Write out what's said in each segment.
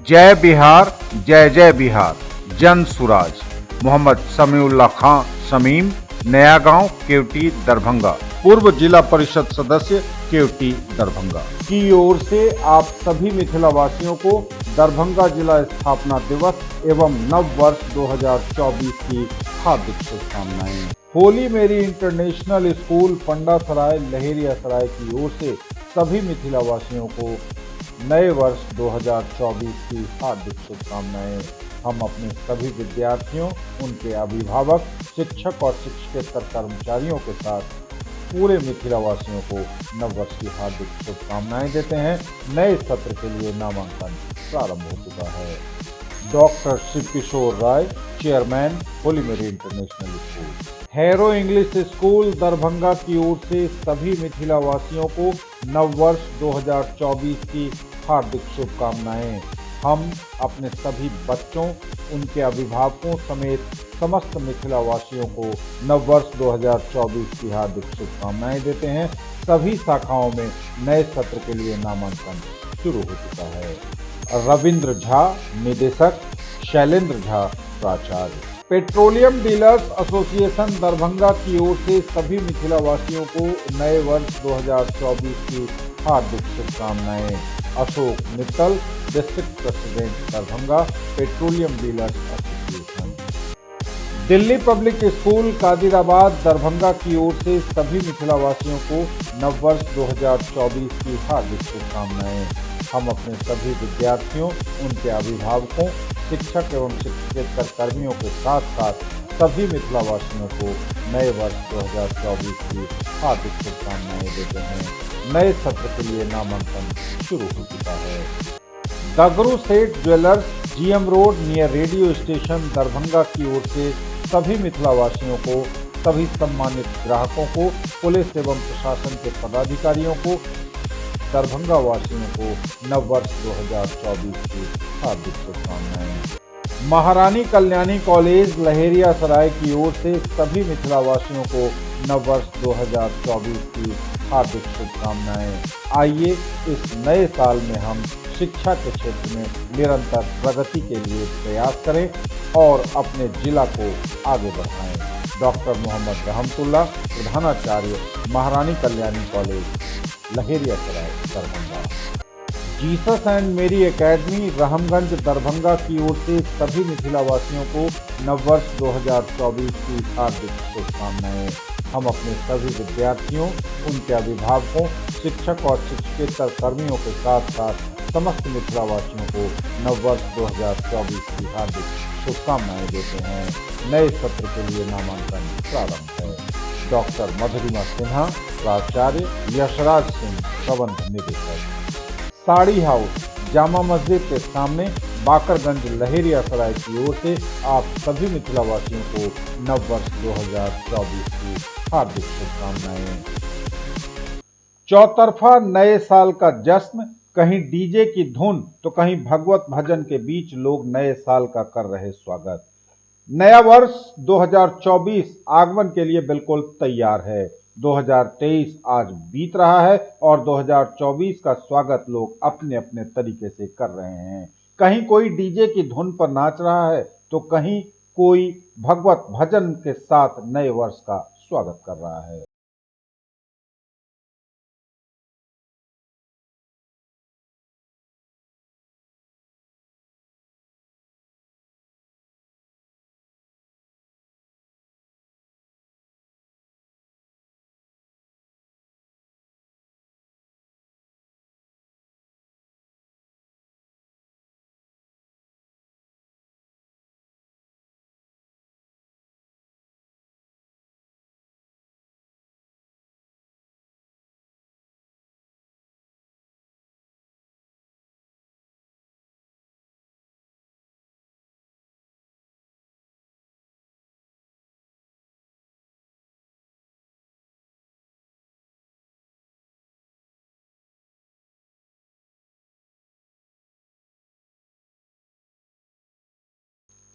जय बिहार, जय जय बिहार, जन सुराज। मोहम्मद समीउल्लाह खां समीम, नया गांव, केवटी, दरभंगा, पूर्व जिला परिषद सदस्य, केवटी, दरभंगा की ओर से आप सभी मिथिला वासियों को दरभंगा जिला स्थापना दिवस एवं नव वर्ष 2024 की हार्दिक शुभकामनाएं। होली मेरी इंटरनेशनल स्कूल पंडासराय लहेरियासराय की ओर से सभी मिथिला वासियों को नए वर्ष 2024 की हार्दिक शुभकामनाएं। हम अपने सभी विद्यार्थियों, उनके अभिभावक, शिक्षक और शिक्षकेतर कर्मचारियों के साथ पूरे मिथिला वासियों को नववर्ष की हार्दिक शुभकामनाएं देते हैं। नए सत्र के लिए नामांकन प्रारंभ हो चुका है। डॉक्टर शिव किशोर राय, चेयरमैन, होली मेरी international school. Harrow English school Darbhanga की ओर से सभी मिथिला वासियों को नववर्ष 2024 की हार्दिक शुभकामनाएं। हम अपने सभी बच्चों, उनके अभिभावकों समेत समस्त मिथिला वासियों को नववर्ष 2024 की हार्दिक शुभकामनाएं देते हैं। सभी शाखाओं में नए सत्र के लिए नामांकन शुरू हो चुका है। रविंद्र झा निदेशक, शैलेंद्र झा प्राचार्य। पेट्रोलियम डीलर्स एसोसिएशन दरभंगा की ओर से सभी मिथिला वासियों को नए वर्ष 2024 की हार्दिक शुभकामनाएं। Ashok Mittal, district president Darbhanga, petroleum dealers association. Delhi public school Kadirabad Darbhanga की ओर से सभी मिथिला वासियों को नववर्ष 2024 की हार्दिक शुभकामनाएं। हम अपने सभी विद्यार्थियों, उनके अभिभावकों, शिक्षक एवं शिक्षकेतर कर्मियों के साथ साथ सभी मिथिला वासियों को नए वर्ष 2024 की हार्दिक शुभकामनाएं देते हैं। नए सत्र के लिए नामांकन शुरू हो चुका है। दगरू सेठ jewellers, GM road near radio station Darbhanga की ओर से सभी मिथिला वासियों को, सभी सम्मानित ग्राहकों को, पुलिस एवं प्रशासन के पदाधिकारियों को, दरभंगा वासियों को नववर्ष 2024 की हार्दिक शुभकामनाएं। महारानी कल्याणी कॉलेज लहेरियासराय की ओर से सभी मिथिला वासियों को नववर्ष 2024 की हार्दिक शुभकामनाएं। आइए इस नए साल में हम शिक्षा के क्षेत्र में निरंतर प्रगति के लिए प्रयास करें और अपने जिला को आगे बढ़ाएं। डॉक्टर मोहम्मद रहमतुल्लाह, प्रधानाचार्य, महारानी Kalyani college Laheriasarai Darbhanga. Jesus and मेरी एकेडमी रहमगंज दरभंगा की ओर से सभी मिथिला वासियों को नववर्ष 2024 की हार्दिक शुभकामनाएं। हम अपने सभी विद्यार्थियों, उनके अभिभावकों, शिक्षक और शिक्षकेतर कर्मियों के साथ साथ समस्त मिथिला वासियों को नववर्ष 2024 की हार्दिक शुभकामनाएं देते हैं। नए सत्र के लिए नामांकन प्रारंभ है। डॉक्टर मधुरिमा सिन्हा प्राचार्य, यशराज सिंह प्रबंध निदेशक। साड़ी हाउस जामा मस्जिद के सामने बाकरगंज लहेरियासराय की ओर से आप सभी मिथिला वासियों को नववर्ष 2024 की हार्दिक शुभकामनाएं। चौतरफा नए साल का जश्न, कहीं डीजे की धुन तो कहीं भगवत भजन के बीच लोग नए साल का कर रहे स्वागत। नया वर्ष 2024 आगमन के लिए बिल्कुल तैयार है। 2023 आज बीत रहा है और 2024 का स्वागत लोग अपने अपने तरीके से कर रहे हैं। कहीं कोई डीजे की धुन पर नाच रहा है तो कहीं कोई भगवत भजन के साथ नए वर्ष का स्वागत कर रहा है।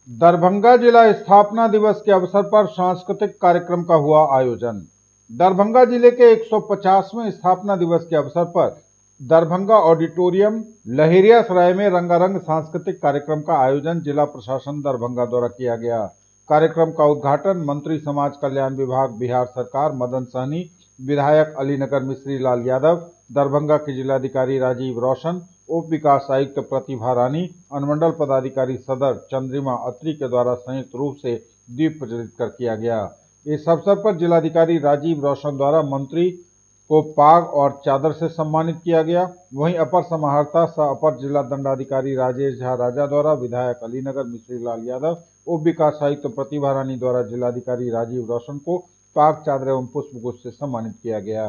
दरभंगा जिला स्थापना दिवस के अवसर पर सांस्कृतिक कार्यक्रम का हुआ आयोजन। दरभंगा जिले के 150वें स्थापना दिवस के अवसर पर दरभंगा ऑडिटोरियम लहेरियासराय में रंगारंग सांस्कृतिक कार्यक्रम का आयोजन जिला प्रशासन दरभंगा द्वारा किया गया। कार्यक्रम का उद्घाटन मंत्री समाज कल्याण विभाग बिहार सरकार मदन सहनी, विधायक अलीनगर मिश्री लाल यादव, दरभंगा के जिलाधिकारी राजीव रोशन, उप विकास आयुक्त प्रतिभा रानी, अनुमंडल पदाधिकारी सदर चंद्रिमा अत्री के द्वारा संयुक्त रूप से दीप प्रज्वलित कर किया गया। इस अवसर पर जिलाधिकारी राजीव रोशन द्वारा मंत्री को पाग और चादर से सम्मानित किया गया। वहीं अपर समाहर्ता सह अपर जिला दंडाधिकारी राजेश झा राजा द्वारा विधायक अलीनगर मिश्री लाल यादव, उप विकास आयुक्त प्रतिभा रानी द्वारा जिलाधिकारी राजीव रोशन को पाग चादर एवं पुष्पगुच्छ से सम्मानित किया गया।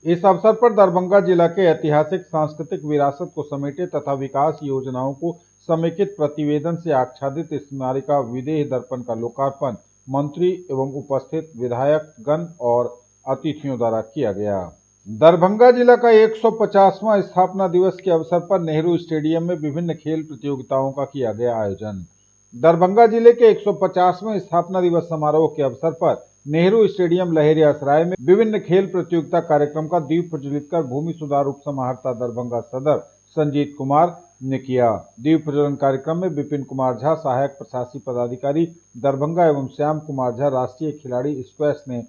इस अवसर पर दरभंगा जिला के ऐतिहासिक सांस्कृतिक विरासत को समेटे तथा विकास योजनाओं को समेकित प्रतिवेदन से आच्छादित स्मारिका विदेह दर्पण का लोकार्पण मंत्री एवं उपस्थित विधायक गण और अतिथियों द्वारा किया गया। दरभंगा जिला का 150वां स्थापना दिवस के अवसर पर नेहरू स्टेडियम में विभिन्न खेल प्रतियोगिताओं का किया गया आयोजन। दरभंगा जिले के 150वें स्थापना दिवस समारोह के अवसर पर नेहरू स्टेडियम लहेरियासराय में विभिन्न खेल प्रतियोगिता कार्यक्रम का दीप प्रज्वलित कर भूमि सुधार उप समाहर्ता दरभंगा सदर संजीत कुमार ने किया। दीप प्रज्वलन कार्यक्रम में विपिन कुमार झा सहायक प्रशासकीय पदाधिकारी दरभंगा एवं श्याम कुमार झा राष्ट्रीय खिलाड़ी स्क्वैश ने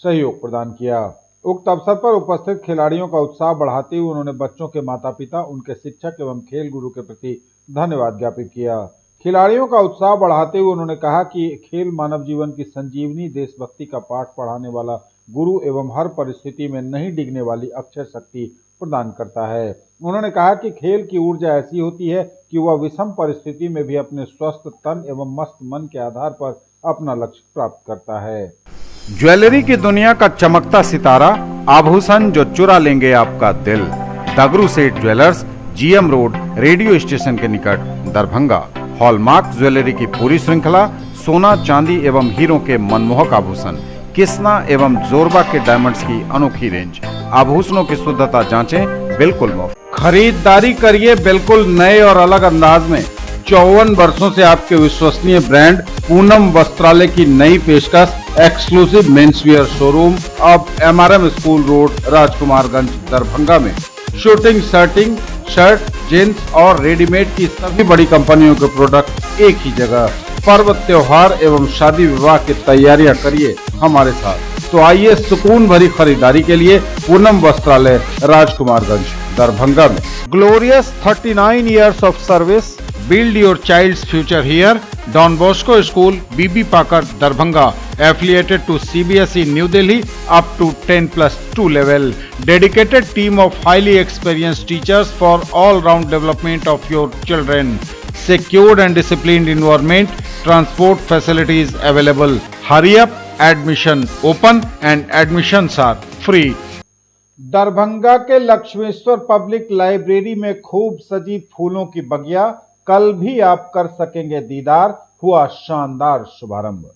सहयोग प्रदान किया। उक्त अवसर पर उपस्थित खिलाड़ियों का उत्साह बढ़ाते हुए उन्होंने बच्चों के माता पिता, उनके शिक्षक एवं खेल गुरु के प्रति धन्यवाद ज्ञापित किया। खिलाड़ियों का उत्साह बढ़ाते हुए उन्होंने कहा कि खेल मानव जीवन की संजीवनी, देशभक्ति का पाठ पढ़ाने वाला गुरु एवं हर परिस्थिति में नहीं डिगने वाली अक्षय शक्ति प्रदान करता है। उन्होंने कहा कि खेल की ऊर्जा ऐसी होती है कि वह विषम परिस्थिति में भी अपने स्वस्थ तन एवं मस्त मन के आधार पर अपना लक्ष्य प्राप्त करता है। ज्वेलरी की दुनिया का चमकता सितारा, आभूषण जो चुरा लेंगे आपका दिल। दगरू सेठ jewellers, GM road, radio station के निकट, दरभंगा। हॉलमार्क ज्वेलरी की पूरी श्रृंखला, सोना, चांदी एवं हीरों के मनमोहक आभूषण, किस्ना एवं जोरबा के डायमंड्स की अनोखी रेंज। आभूषणों की शुद्धता जांचें, बिल्कुल मुफ्त। खरीदारी करिए बिल्कुल नए और अलग अंदाज में। 54 वर्षों से आपके विश्वसनीय ब्रांड पूनम वस्त्रालय की नई पेशकश, एक्सक्लूसिव मेंसवियर शोरूम अब MRM school road, Rajkumarganj, Darbhanga में। शूटिंग, शर्ट, जींस और रेडीमेड की सभी बड़ी कंपनियों के प्रोडक्ट एक ही जगह। पर्व, त्योहार एवं शादी विवाह की तैयारियां करिए हमारे साथ। तो आइए सुकून भरी खरीदारी के लिए पूनम वस्त्रालय, राजकुमारगंज, दरभंगा में। Glorious 39 years of service. Build your child's future here. Don Bosco School, BB Pakar, Darbhanga, affiliated to CBSE New Delhi up to 10+2 level. Dedicated team of highly experienced teachers for all-round development of your children. Secured and disciplined environment. Transport facilities available. Hurry up, admission open and admissions are free. Darbhanga के Lakshmeshwar public library में खूब सजी फूलों की बगिया, कल भी आप कर सकेंगे दीदार, हुआ शानदार शुभारंभ।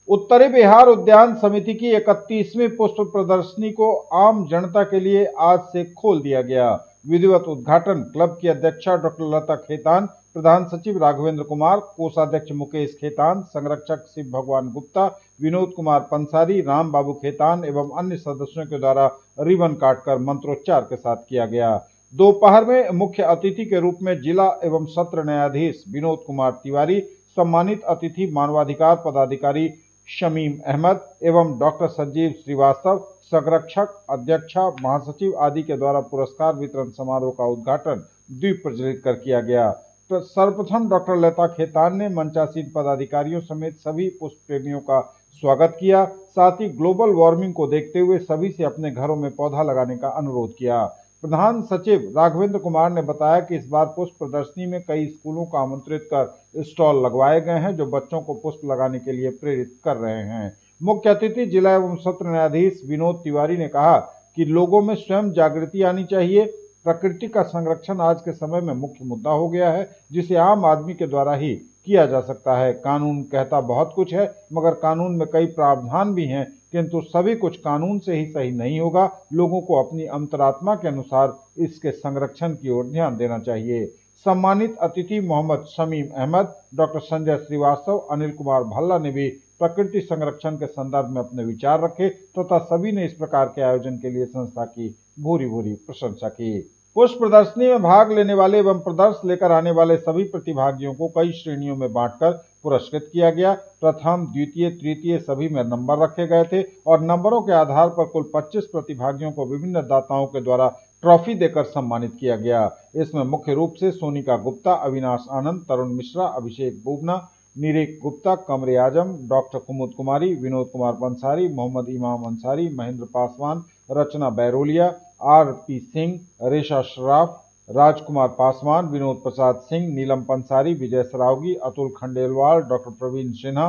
उत्तरी बिहार उद्यान समिति की 31वीं पुष्प प्रदर्शनी को आम जनता के लिए आज से खोल दिया गया। विधिवत उद्घाटन क्लब की अध्यक्षा डॉक्टर लता खेतान, प्रधान सचिव राघवेंद्र कुमार, कोषाध्यक्ष मुकेश खेतान, संरक्षक शिव भगवान गुप्ता, विनोद कुमार पंसारी, राम बाबू खेतान एवं अन्य सदस्यों के द्वारा रिबन काटकर मंत्रोच्चार के साथ किया गया। दोपहर में मुख्य अतिथि के रूप में जिला एवं सत्र न्यायाधीश विनोद कुमार तिवारी, सम्मानित अतिथि मानवाधिकार पदाधिकारी शमीम अहमद एवं डॉक्टर संजीव श्रीवास्तव, संरक्षक, अध्यक्षा, महासचिव आदि के द्वारा पुरस्कार वितरण समारोह का उद्घाटन दीप प्रज्वलित कर किया गया। तो सर्वप्रथम डॉक्टर लता खेतान ने मंचासीन पदाधिकारियों समेत सभी पुष्प प्रेमियों का स्वागत किया। साथ ही ग्लोबल वार्मिंग को देखते हुए सभी से अपने घरों में पौधा लगाने का अनुरोध किया। प्रधान सचिव राघवेंद्र कुमार ने बताया कि इस बार पुष्प प्रदर्शनी में कई स्कूलों को आमंत्रित कर स्टॉल लगवाए गए हैं जो बच्चों को पुष्प लगाने के लिए प्रेरित कर रहे हैं। मुख्य अतिथि जिला एवं सत्र न्यायाधीश विनोद तिवारी ने कहा कि लोगों में स्वयं जागृति आनी चाहिए। प्रकृति का संरक्षण आज के समय में मुख्य मुद्दा हो गया है, जिसे आम आदमी के द्वारा ही किया जा सकता है। कानून कहता बहुत कुछ है, मगर कानून में कई प्रावधान भी हैं, किंतु सभी कुछ कानून से ही सही नहीं होगा। लोगों को अपनी अंतरात्मा के अनुसार इसके संरक्षण की ओर ध्यान देना चाहिए। सम्मानित अतिथि मोहम्मद शमीम अहमद, डॉक्टर संजय श्रीवास्तव, अनिल कुमार भल्ला ने भी प्रकृति संरक्षण के संदर्भ में अपने विचार रखे तथा सभी ने इस प्रकार के आयोजन के लिए संस्था की भूरी भूरी प्रशंसा की। पुष्प प्रदर्शनी में भाग लेने वाले एवं प्रदर्शन लेकर आने वाले सभी प्रतिभागियों को कई श्रेणियों में बांटकर पुरस्कृत किया गया। प्रथम, द्वितीय, तृतीय सभी में नंबर रखे गए थे और नंबरों के आधार पर कुल 25 प्रतिभागियों को विभिन्न दाताओं के द्वारा ट्रॉफी देकर सम्मानित किया गया। इसमें मुख्य रूप से सोनिका गुप्ता, अविनाश आनंद, तरुण मिश्रा, अभिषेक Bubna, Nirek Gupta, Qamre Azam, doctor Kumud Kumari, Vinod Kumar Pansari, Mohammad Imam Ansari, Mahendra Paswan, Rachna Bairolia, R P. Singh, Resha Shraf, Rajkumar Paswan, Vinod Prasad Singh, Neelam Pansari, Vijay Saraogi, Atul Khandelwal, doctor Praveen Sinha,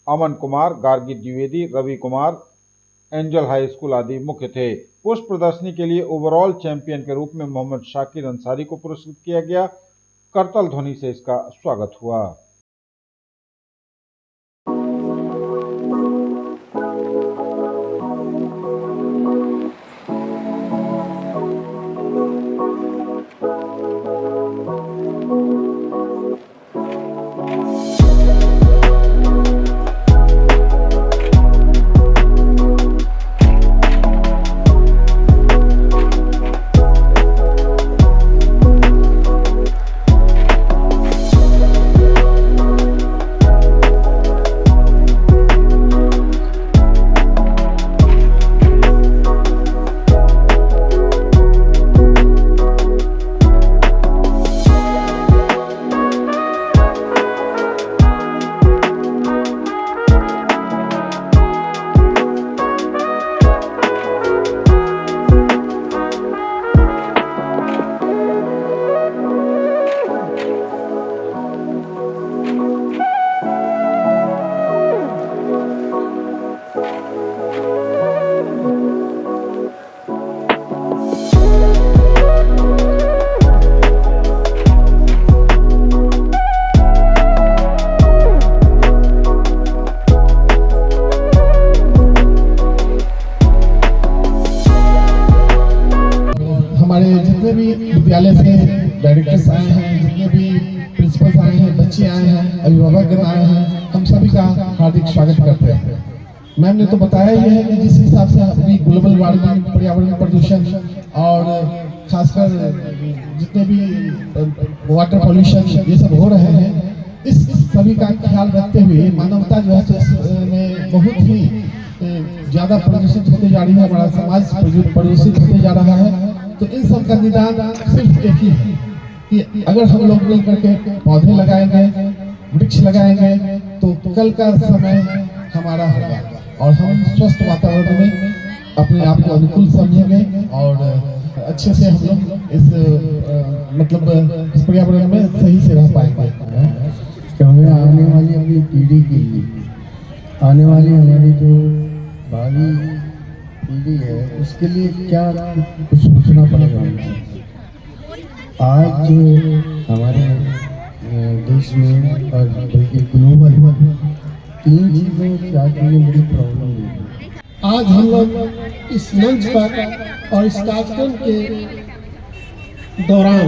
Aman Kumar, Gargi Dwivedi, Ravi Kumar, Angel high school आदि मुख्य थे। पुष्प प्रदर्शनी के लिए ओवरऑल चैंपियन के रूप में मोहम्मद शाकिर अंसारी को पुरस्कृत किया गया। करतल ध्वनि से इसका स्वागत हुआ। जितने भी विद्यालय से डायरेक्टर्स आए हैं, जितने भी प्रिंसिपल्स आए हैं, बच्चे आए हैं, अभिभावक आए हैं, हम सभी का हार्दिक स्वागत करते हैं। मैम ने तो बताया ही है कि जिस हिसाब से अपनी ग्लोबल वार्मिंग, पर्यावरण प्रदूषण और खासकर जितने भी वाटर पॉल्यूशन ये सब हो रहे हैं, इस सभी का ख्याल रखते हुए मानवता जो है में बहुत ही ज़्यादा प्रदूषित होते जा रही है, हमारा समाज प्रदूषित होते जा रहा है। तो इन सब का निदान सिर्फ एक ही है कि अगर हम लोग मिल करके पौधे लगाएंगे, वृक्ष लगाएंगे, तो कल का समय हमारा होगा और हम स्वस्थ वातावरण में अपने आप को अनुकूल समझेंगे और अच्छे से हम लोग इस मतलब इस पर्यावरण में सही से रह पाएंगे। हमें आने वाली अपनी पीढ़ी के लिए, आने वाली हमारी जो भावी पीढ़ी है उसके लिए क्या कुछ सोचना पड़ेगा हमसे। आज हमारे देश में और बल्कि ग्लोबल 3 चीज़ें 4 चीज़ें बड़ी प्रॉब्लम है। आज हम लोग इस मंच पर और इस कार्यक्रम के दौरान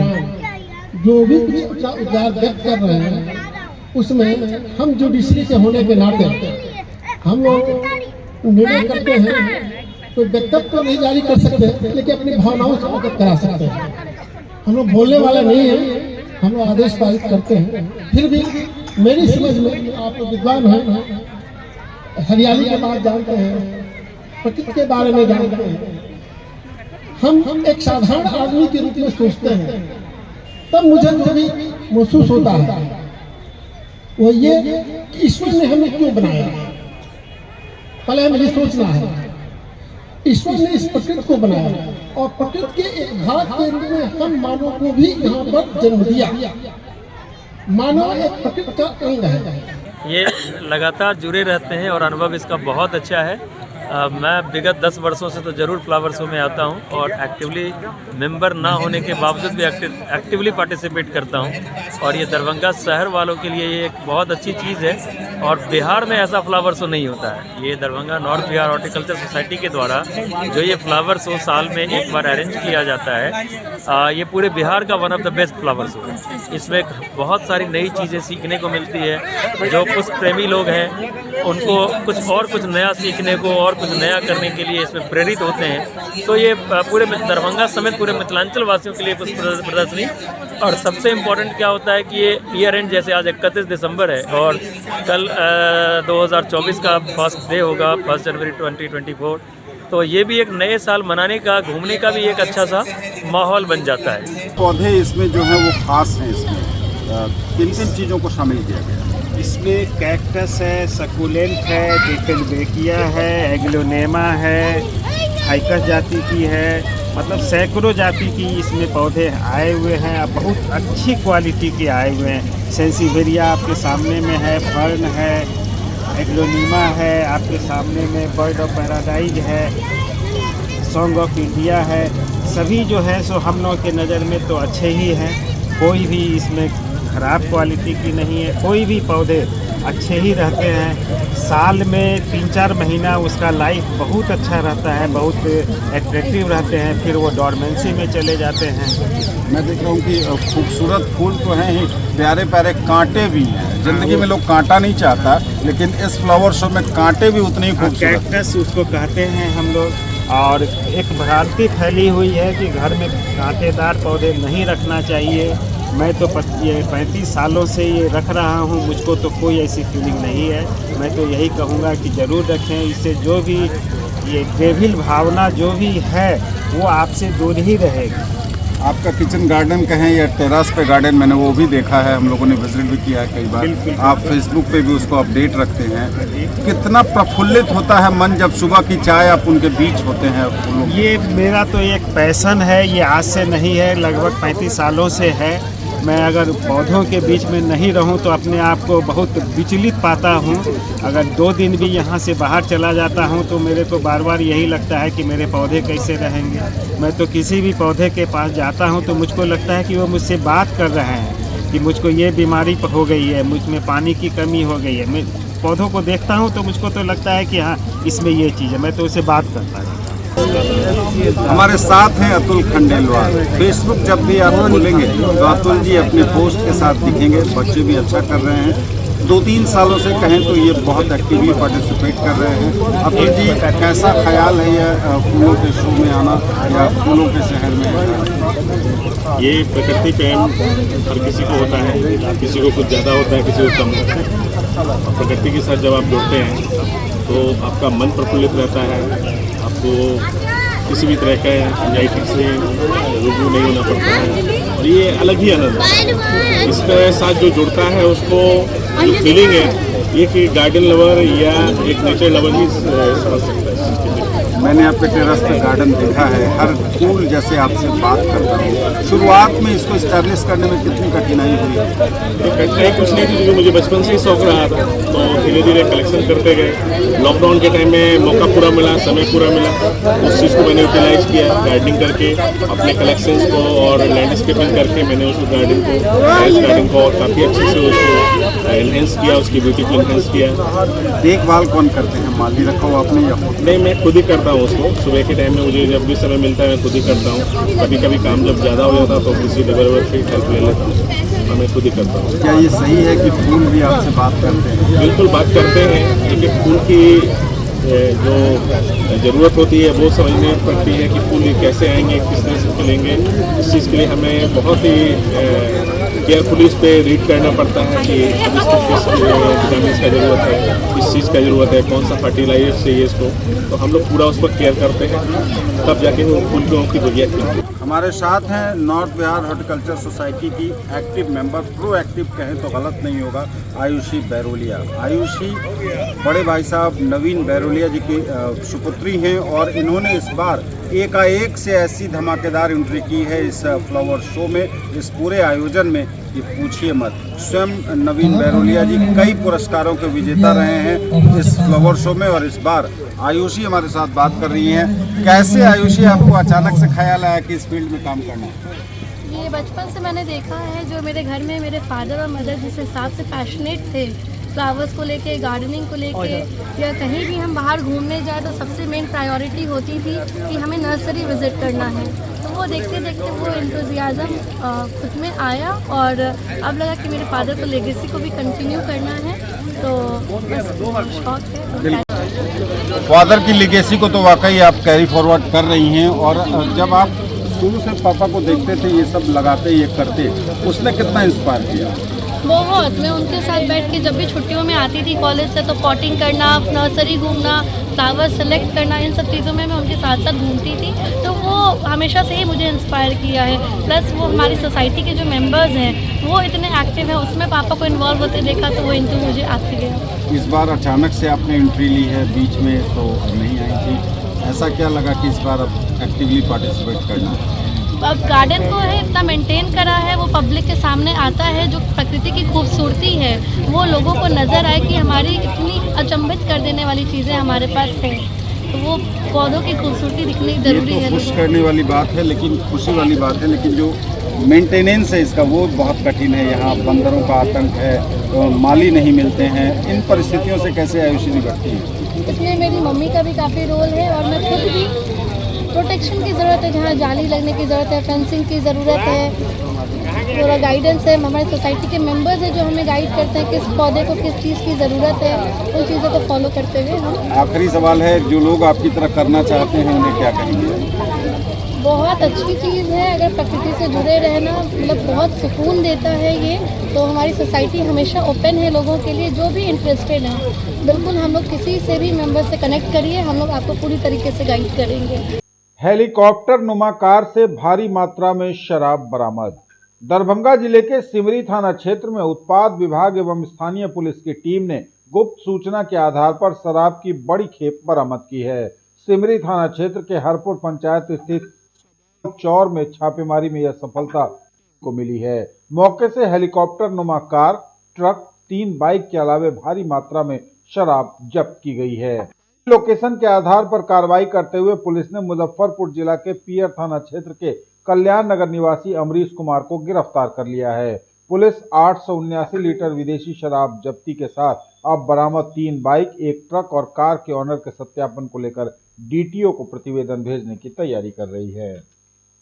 जो भी कुछ अपना उद्गार व्यक्त कर रहे हैं, उसमें हम जुडिशरी के होने के नाते हम लोग निर्णय करते हैं। तो वक्तव्य तो नहीं जारी कर सकते, लेकिन अपनी भावनाओं से अवगत करा सकते हैं। हम लोग बोलने वाला नहीं है, हम लोग आदेश पारित करते हैं। फिर भी मेरी समझ में, आप विद्वान हैं, हरियाली के बात जानते हैं, प्रकृति के बारे में जानते हैं, हम एक साधारण आदमी के रूप में सोचते हैं, तब मुझे जो भी महसूस होता है वो ये कि ईश्वर ने हमें क्यों बनाया। पहले हमें ये सोचना है, ईश्वर ने इस प्रकृति को बनाया और प्रकृति के एक भाग के रूप में हम मानव को भी यहाँ पर जन्म दिया। मानव एक प्रकृति का अंग है। ये लगातार जुड़े रहते हैं और अनुभव इसका बहुत अच्छा है। मैं विगत 10 वर्षों से तो ज़रूर फ्लावर शो में आता हूँ और एक्टिवली मेंबर ना होने के बावजूद भी एक्टिवली पार्टिसिपेट करता हूँ। और ये दरभंगा शहर वालों के लिए ये एक बहुत अच्छी चीज़ है और बिहार में ऐसा फ्लावर शो नहीं होता है। ये Darbhanga north Bihar horticulture society के द्वारा जो ये फ्लावर शो साल में एक बार अरेंज किया जाता है, ये पूरे बिहार का one of the best flower show है। इसमें बहुत सारी नई चीज़ें सीखने को मिलती है। जो पुष्प प्रेमी लोग हैं उनको कुछ नया सीखने को और कुछ नया करने के लिए इसमें प्रेरित होते हैं। तो ये पूरे दरभंगा समेत पूरे मिथिलांचल वासियों के लिए पुष्प प्रदर्शनी, और सबसे इम्पोर्टेंट क्या होता है कि ये ईयर एंड, जैसे आज 31 दिसंबर है और कल 2024 का फर्स्ट डे होगा, 1 जनवरी 2024, तो ये भी एक नए साल मनाने का, घूमने का भी एक अच्छा सा माहौल बन जाता है। पौधे इसमें जो है वो खास हैं, इसमें किन किन चीज़ों को शामिल किया गया है? इसमें कैक्टस है, सकुलेंट है, डिटेलबेकिया है, एग्लोनेमा है, हाइकस जाति की है, मतलब सैकड़ों जाति की इसमें पौधे आए हुए हैं। अब बहुत अच्छी क्वालिटी के आए हुए हैं। सेंसिवेरिया आपके सामने में है, फर्न है, एग्लोनीमा है आपके सामने में, बर्ड ऑफ पैराडाइज है, सॉन्ग ऑफ इंडिया है। सभी जो है सो हम लोग के नज़र में तो अच्छे ही हैं, कोई भी इसमें ख़राब क्वालिटी की नहीं है। कोई भी पौधे अच्छे ही रहते हैं। साल में 3-4 महीना उसका लाइफ बहुत अच्छा रहता है, बहुत एट्रैक्टिव रहते हैं, फिर वो डॉर्मेंसी में चले जाते हैं। मैं देख रहा हूँ कि खूबसूरत फूल तो हैं ही, प्यारे प्यारे कांटे भी हैं। ज़िंदगी में लोग कांटा नहीं चाहता, लेकिन इस फ्लावर शो में कांटे भी उतने ही खूबसूरत। कैक्टस उसको कहते हैं हम लोग। और एक भ्रांति फैली हुई है कि घर में कांटेदार पौधे नहीं रखना चाहिए। मैं तो ये 35 सालों से ये रख रहा हूँ, मुझको तो कोई ऐसी फीलिंग नहीं है। मैं तो यही कहूँगा कि ज़रूर रखें। इससे जो भी ये डेविल भावना जो भी है वो आपसे दूर ही रहेगी। आपका किचन गार्डन कहें या टेरास पे गार्डन, मैंने वो भी देखा है, हम लोगों ने विजिट भी किया है कई बार। आप फेसबुक पे भी उसको अपडेट रखते हैं। कितना प्रफुल्लित होता है मन जब सुबह की चाय आप उनके बीच होते हैं फूलों। ये मेरा तो एक पैशन है, ये आज से नहीं है, लगभग 35 सालों से है। मैं अगर पौधों के बीच में नहीं रहूं तो अपने आप को बहुत विचलित पाता हूं। अगर 2 दिन भी यहां से बाहर चला जाता हूं तो मेरे को बार बार यही लगता है कि मेरे पौधे कैसे रहेंगे। मैं तो किसी भी पौधे के पास जाता हूं तो मुझको लगता है कि वो मुझसे बात कर रहे हैं कि मुझको ये बीमारी हो गई है, मुझ में पानी की कमी हो गई है। मैं पौधों को देखता हूँ तो मुझको तो लगता है कि हाँ इसमें ये चीज़ है, मैं तो उससे बात करता हूँ। हमारे साथ हैं अतुल खंडेलवाल। फेसबुक जब भी आप खोलेंगे तो अतुल जी अपने पोस्ट के साथ दिखेंगे। बच्चे भी अच्छा कर रहे हैं। 2-3 सालों से कहें तो ये बहुत एक्टिवली पार्टिसिपेट कर रहे हैं। अतुल जी, कैसा ख्याल है ये फूलों के शो में आना या फूलों के शहर में आना? ये प्रकृति प्रेम हर किसी को होता है, किसी को कुछ ज़्यादा होता है, किसी को कम होता है। और प्रकृति के साथ जब आप जुड़ते हैं तो आपका मन प्रफुल्लित रहता है। आपको किसी भी तरह का एंजाइटी से रूबरू नहीं होना पड़ता है और ये अलग ही आनंद है। इसके साथ जो जुड़ता है उसको जो फीलिंग है ये कि गार्डन लवर या एक नेचर लवर ही समझ सकता है। मैंने आपके टेरेस पे गार्डन देखा है, हर फूल जैसे आपसे बात करता हूँ। शुरुआत में इसको इस्टेब्लिश करने में कितनी कठिनाई हुई? तो कठिनाई कुछ नहीं थी क्योंकि मुझे बचपन से ही शौक रहा था, तो धीरे धीरे कलेक्शन करते गए। लॉकडाउन के टाइम में मौका पूरा मिला, समय पूरा मिला, उस चीज़ को मैंने यूटिलाइज किया। गार्डनिंग करके अपने कलेक्शंस को और लैंडस्केपिंग करके मैंने उस गार्डन को काफ़ी अच्छे से उसको एनहेंस किया, उसकी ब्यूटी को एनहेंस किया। देखभाल कौन करते हैं? माली रखा हो आपने या खुद? नहीं, मैं खुद ही करता हूँ उसको। सुबह के टाइम में मुझे जब भी समय मिलता है मैं खुद ही करता हूँ। कभी कभी काम जब ज़्यादा हो जाता तो किसी लेबर से हेल्प ले लेता हूँ, और मैं खुद ही करता हूँ। क्या ये सही है कि फूल भी आपसे बात करते हैं? बिल्कुल बात करते हैं, लेकिन फूल की जो ज़रूरत होती है वो समझनी पड़ती है कि फूल कैसे आएंगे, किस तरह से खिलेंगे। इस चीज़ के लिए हमें बहुत ही केयरफुली इस पर रीड करना पड़ता है कि अब इसको किस विटामिन का ज़रूरत है, किस चीज़ का ज़रूरत है, कौन सा फर्टिलाइजर चाहिए इसको। तो हम लोग पूरा उस पर केयर करते हैं, तब जाके वो फूलों की बुनियाद खिलती है। हमारे साथ हैं नॉर्थ बिहार हॉर्टिकल्चर सोसाइटी की एक्टिव मेंबर, प्रोएक्टिव कहें तो गलत नहीं होगा, आयुषी बैरोलिया। आयुषी बड़े भाई साहब नवीन बैरोलिया जी की सुपुत्री हैं और इन्होंने इस बार एकाएक से ऐसी धमाकेदार एंट्री की है इस फ्लावर शो में, इस पूरे आयोजन में कि पूछिए मत। स्वयं नवीन बैरोलिया जी कई पुरस्कारों के विजेता रहे हैं इस फ्लावर शो में और इस बार आयुषी हमारे साथ बात कर रही हैं। कैसे आयुषी आपको अचानक से ख्याल आया कि इस फील्ड में काम करना? ये बचपन से मैंने देखा है, जो मेरे घर में मेरे फादर और मदर जिस हिसाब से पैशनेट थे फ्लावर्स को लेके, गार्डनिंग को लेके, या कहीं भी हम बाहर घूमने जाए तो सबसे मेन प्रायोरिटी होती थी कि हमें नर्सरी विज़िट करना है। तो तो वो देखते देखते वो एंथुजियाज़म खुद में आया और अब लगा कि मेरे फादर को लेगेसी को भी कंटिन्यू करना है, तो बस शौक है। फादर की लिगेसी को तो वाकई आप कैरी फॉरवर्ड कर रही हैं। और जब आप शुरू से पापा को देखते थे ये सब लगाते ये करते, उसने कितना इंस्पायर किया? बहुत। मैं उनके साथ बैठ के जब भी छुट्टियों में आती थी कॉलेज से, तो पॉटिंग करना, नर्सरी घूमना, फ्लावर सेलेक्ट करना, इन सब चीज़ों में मैं उनके साथ साथ घूमती थी। तो वो हमेशा से ही मुझे इंस्पायर किया है। प्लस वो हमारी सोसाइटी के जो मेंबर्स हैं वो इतने एक्टिव हैं, उसमें पापा को इन्वॉल्व होते देखा तो वो इनटू मुझे आती गया। इस बार अचानक से आपने एंट्री ली है, बीच में तो नहीं आई थी, ऐसा क्या लगा कि इस बार अब एक्टिवली पार्टिसिपेट करना? अब गार्डन को है इतना मेंटेन करा है, वो पब्लिक के सामने आता है, जो प्रकृति की खूबसूरती है वो लोगों को नज़र आए कि हमारी इतनी अचंभित कर देने वाली चीज़ें हमारे पास है, तो वो पौधों की खूबसूरती दिखनी ज़रूरी है। खुश करने वाली बात है, लेकिन खुशी वाली बात है, लेकिन जो मेंटेनेंस है इसका वो बहुत कठिन है। यहाँ बंदरों का आतंक है, माली नहीं मिलते हैं, इन परिस्थितियों से कैसे आयुषी निपटती है? इसमें मेरी मम्मी का भी काफ़ी रोल है और मैं खुद भी प्रोटेक्शन की ज़रूरत है, जहाँ जाली लगने की ज़रूरत है, फेंसिंग की ज़रूरत है, पूरा गाइडेंस है। हमारे सोसाइटी के मेंबर्स हैं जो हमें गाइड करते हैं किस पौधे को किस चीज़ की ज़रूरत है, उन चीज़ों को फॉलो करते हुए हम। आखिरी सवाल है, जो लोग आपकी तरह करना चाहते हैं उन्हें क्या कहेंगे? बहुत अच्छी चीज़ है, अगर प्रकृति से जुड़े रहना मतलब बहुत सुकून देता है ये। तो हमारी सोसाइटी हमेशा ओपन है लोगों के लिए, जो भी इंटरेस्टेड हैं बिल्कुल हम लोग किसी से भी मेंबर से कनेक्ट करिए, हम लोग आपको पूरी तरीके से गाइड करेंगे। हेलीकॉप्टर नुमा कार से भारी मात्रा में शराब बरामद। दरभंगा जिले के सिमरी थाना क्षेत्र में उत्पाद विभाग एवं स्थानीय पुलिस की टीम ने गुप्त सूचना के आधार पर शराब की बड़ी खेप बरामद की है। सिमरी थाना क्षेत्र के हरपुर पंचायत स्थित चौर में छापेमारी में यह सफलता को मिली है। मौके से हेलीकॉप्टर नुमा कार, ट्रक, 3 बाइक के अलावे भारी मात्रा में शराब जब्त की गई है। लोकेशन के आधार पर कार्रवाई करते हुए पुलिस ने मुजफ्फरपुर जिला के पियर थाना क्षेत्र के कल्याण नगर निवासी अमरीश कुमार को गिरफ्तार कर लिया है। पुलिस 879 लीटर विदेशी शराब जब्ती के साथ अब बरामद 3 बाइक, 1 ट्रक और कार के ऑनर के सत्यापन को लेकर डीटीओ को प्रतिवेदन भेजने की तैयारी कर रही है।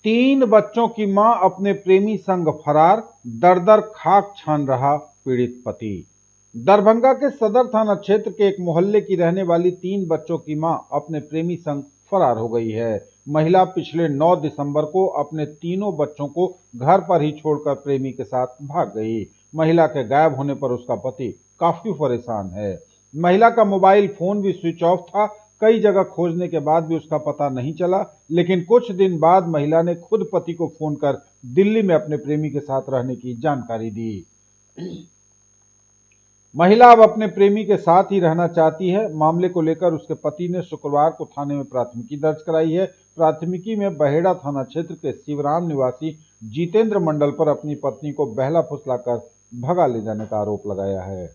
3 बच्चों की मां अपने प्रेमी संग फरार, दर दर खाक छान रहा पीड़ित पति। दरभंगा के सदर थाना क्षेत्र के एक मोहल्ले की रहने वाली 3 बच्चों की मां अपने प्रेमी संग फरार हो गई है। महिला पिछले 9 दिसंबर को अपने तीनों बच्चों को घर पर ही छोड़कर प्रेमी के साथ भाग गई। महिला के गायब होने पर उसका पति काफी परेशान है। महिला का मोबाइल फोन भी स्विच ऑफ था। कई जगह खोजने के बाद भी उसका पता नहीं चला, लेकिन कुछ दिन बाद महिला ने खुद पति को फोन कर दिल्ली में अपने प्रेमी के साथ रहने की जानकारी दी। महिला अब अपने प्रेमी के साथ ही रहना चाहती है। मामले को लेकर उसके पति ने शुक्रवार को थाने में प्राथमिकी दर्ज कराई है। प्राथमिकी में बहेड़ा थाना क्षेत्र के शिवराम निवासी जितेंद्र मंडल पर अपनी पत्नी को बहला फुसलाकर भगा ले जाने का आरोप लगाया है।